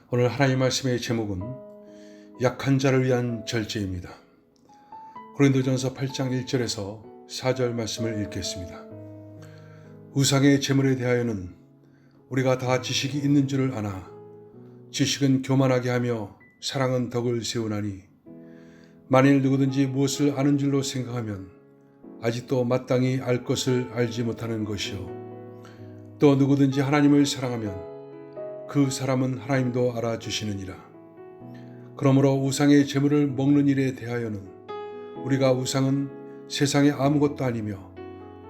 오늘 하나님 말씀의 제목은 약한 자를 위한 절제입니다. 고린도전서 8장 1절에서 4절 말씀을 읽겠습니다. 우상의 제물에 대하여는 우리가 다 지식이 있는 줄을 아나 지식은 교만하게 하며 사랑은 덕을 세우나니 만일 누구든지 무엇을 아는 줄로 생각하면 아직도 마땅히 알 것을 알지 못하는 것이요 또 누구든지 하나님을 사랑하면 그 사람은 하나님도 알아주시느니라. 그러므로 우상의 제물을 먹는 일에 대하여는 우리가 우상은 세상에 아무것도 아니며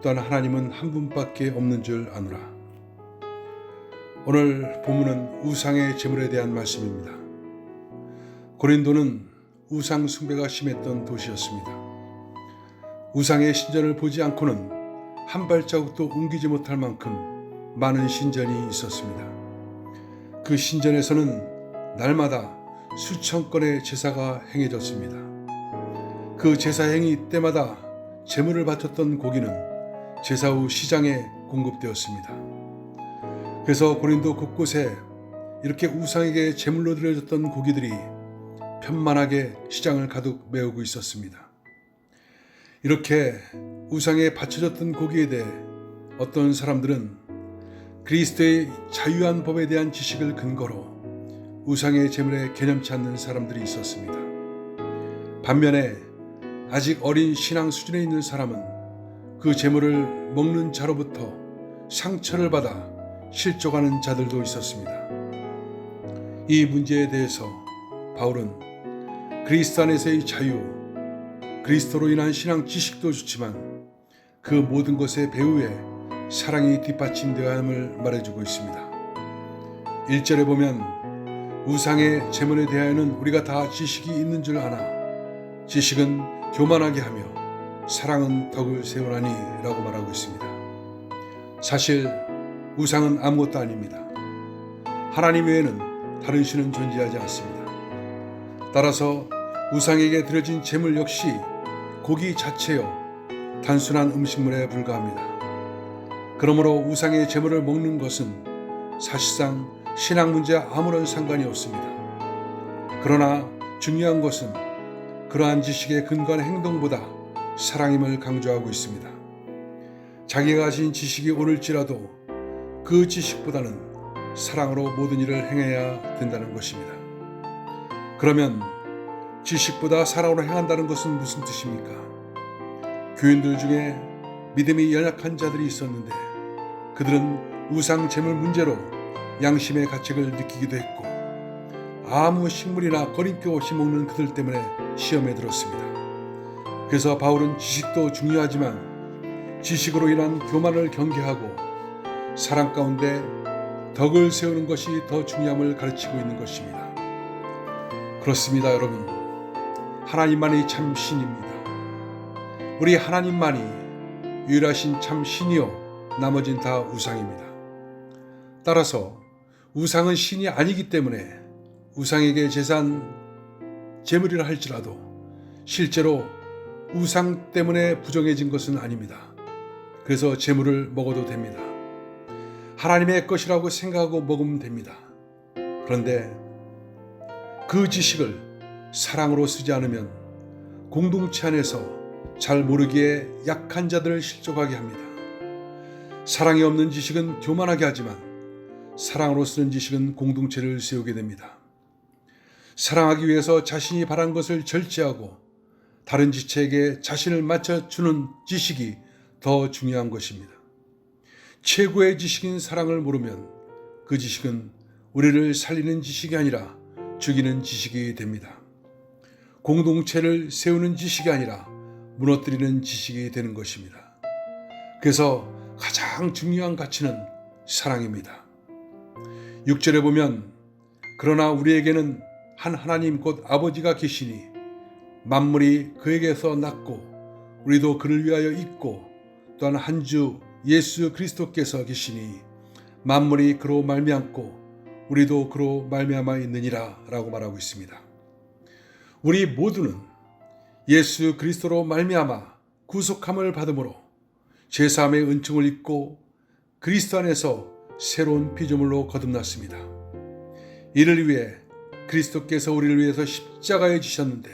또한 하나님은 한 분밖에 없는 줄 아노라. 오늘 본문은 우상의 제물에 대한 말씀입니다. 고린도는 우상 숭배가 심했던 도시였습니다. 우상의 신전을 보지 않고는 한 발자국도 옮기지 못할 만큼 많은 신전이 있었습니다. 그 신전에서는 날마다 수천 건의 제사가 행해졌습니다. 그 제사 행위 때마다 제물을 바쳤던 고기는 제사 후 시장에 공급되었습니다. 그래서 고린도 곳곳에 이렇게 우상에게 제물로 드려졌던 고기들이 편만하게 시장을 가득 메우고 있었습니다. 이렇게 우상에 바쳐졌던 고기에 대해 어떤 사람들은 그리스도의 자유한 법에 대한 지식을 근거로 우상의 제물에 개념치 않는 사람들이 있었습니다. 반면에 아직 어린 신앙 수준에 있는 사람은 그 제물을 먹는 자로부터 상처를 받아 실족하는 자들도 있었습니다. 이 문제에 대해서 바울은 그리스도 안에서의 자유, 그리스도로 인한 신앙 지식도 좋지만 그 모든 것의 배후에 사랑이 뒷받침되어야 함을 말해주고 있습니다. 1절에 보면 우상의 제물에 대하여는 우리가 다 지식이 있는 줄 아나 지식은 교만하게 하며 사랑은 덕을 세우나니 라고 말하고 있습니다. 사실 우상은 아무것도 아닙니다. 하나님 외에는 다른 신은 존재하지 않습니다. 따라서 우상에게 드려진 제물 역시 고기 자체요 단순한 음식물에 불과합니다. 그러므로 우상의 제물을 먹는 것은 사실상 신앙 문제와 아무런 상관이 없습니다. 그러나 중요한 것은 그러한 지식에 근거한 행동보다 사랑임을 강조하고 있습니다. 자기가 가진 지식이 옳을지라도 그 지식보다는 사랑으로 모든 일을 행해야 된다는 것입니다. 그러면 지식보다 사랑으로 행한다는 것은 무슨 뜻입니까? 교인들 중에 믿음이 연약한 자들이 있었는데 그들은 우상 제물 문제로 양심의 가책을 느끼기도 했고 아무 식물이나 거림낌 없이 먹는 그들 때문에 시험에 들었습니다. 그래서 바울은 지식도 중요하지만 지식으로 인한 교만을 경계하고 사랑 가운데 덕을 세우는 것이 더 중요함을 가르치고 있는 것입니다. 그렇습니다, 여러분. 하나님만이 참 신입니다. 우리 하나님만이 유일하신 참 신이요 나머진 다 우상입니다. 따라서 우상은 신이 아니기 때문에 우상에게 제사한 제물이라 할지라도 실제로 우상 때문에 부정해진 것은 아닙니다. 그래서 제물을 먹어도 됩니다. 하나님의 것이라고 생각하고 먹으면 됩니다. 그런데 그 지식을 사랑으로 쓰지 않으면 공동체 안에서 잘 모르기에 약한 자들을 실족하게 합니다. 사랑이 없는 지식은 교만하게 하지만 사랑으로 쓰는 지식은 공동체를 세우게 됩니다. 사랑하기 위해서 자신이 바란 것을 절제하고 다른 지체에게 자신을 맞춰주는 지식이 더 중요한 것입니다. 최고의 지식인 사랑을 모르면 그 지식은 우리를 살리는 지식이 아니라 죽이는 지식이 됩니다. 공동체를 세우는 지식이 아니라 무너뜨리는 지식이 되는 것입니다. 그래서 가장 중요한 가치는 사랑입니다. 6절에 보면 그러나 우리에게는 한 하나님 곧 아버지가 계시니 만물이 그에게서 났고 우리도 그를 위하여 있고 또한 한 주 예수 그리스도께서 계시니 만물이 그로 말미암고 우리도 그로 말미암아 있느니라 라고 말하고 있습니다. 우리 모두는 예수 그리스도로 말미암아 구속함을 받음으로 제3의 은총을 입고 그리스도 안에서 새로운 피조물로 거듭났습니다. 이를 위해 그리스도께서 우리를 위해서 십자가에 지셨는데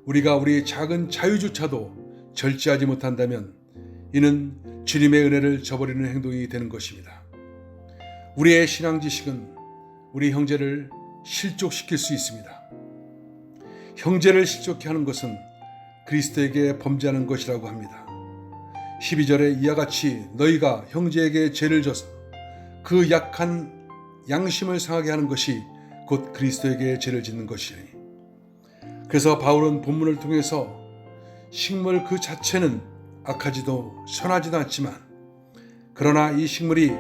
우리가 우리의 작은 자유조차도 절제하지 못한다면 이는 주님의 은혜를 저버리는 행동이 되는 것입니다. 우리의 신앙 지식은 우리 형제를 실족시킬 수 있습니다. 형제를 실족케 하는 것은 그리스도에게 범죄하는 것이라고 합니다. 12절에 이와 같이 너희가 형제에게 죄를 져서 그 약한 양심을 상하게 하는 것이 곧 그리스도에게 죄를 짓는 것이니. 그래서 바울은 본문을 통해서 식물 그 자체는 악하지도 선하지도 않지만 그러나 이 식물이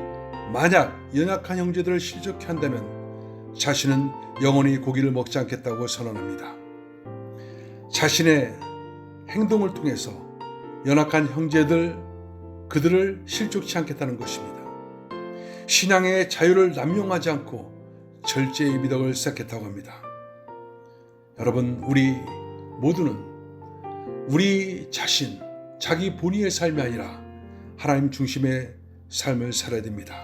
만약 연약한 형제들을 실족케 한다면 자신은 영원히 고기를 먹지 않겠다고 선언합니다. 자신의 행동을 통해서 연약한 형제들 그들을 실족치 않겠다는 것입니다. 신앙의 자유를 남용하지 않고 절제의 미덕을 쌓겠다고 합니다. 여러분, 우리 모두는 우리 자신, 자기 본의의 삶이 아니라 하나님 중심의 삶을 살아야 됩니다.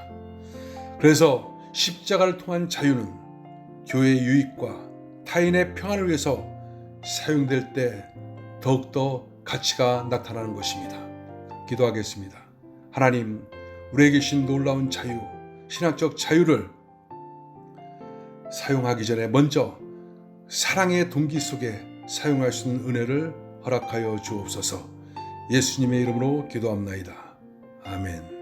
그래서 십자가를 통한 자유는 교회의 유익과 타인의 평안을 위해서 사용될 때 더욱더 가치가 나타나는 것입니다. 기도하겠습니다. 하나님, 우리에게 주신 놀라운 자유, 신학적 자유를 사용하기 전에 먼저 사랑의 동기 속에 사용할 수 있는 은혜를 허락하여 주옵소서. 예수님의 이름으로 기도합나이다. 아멘.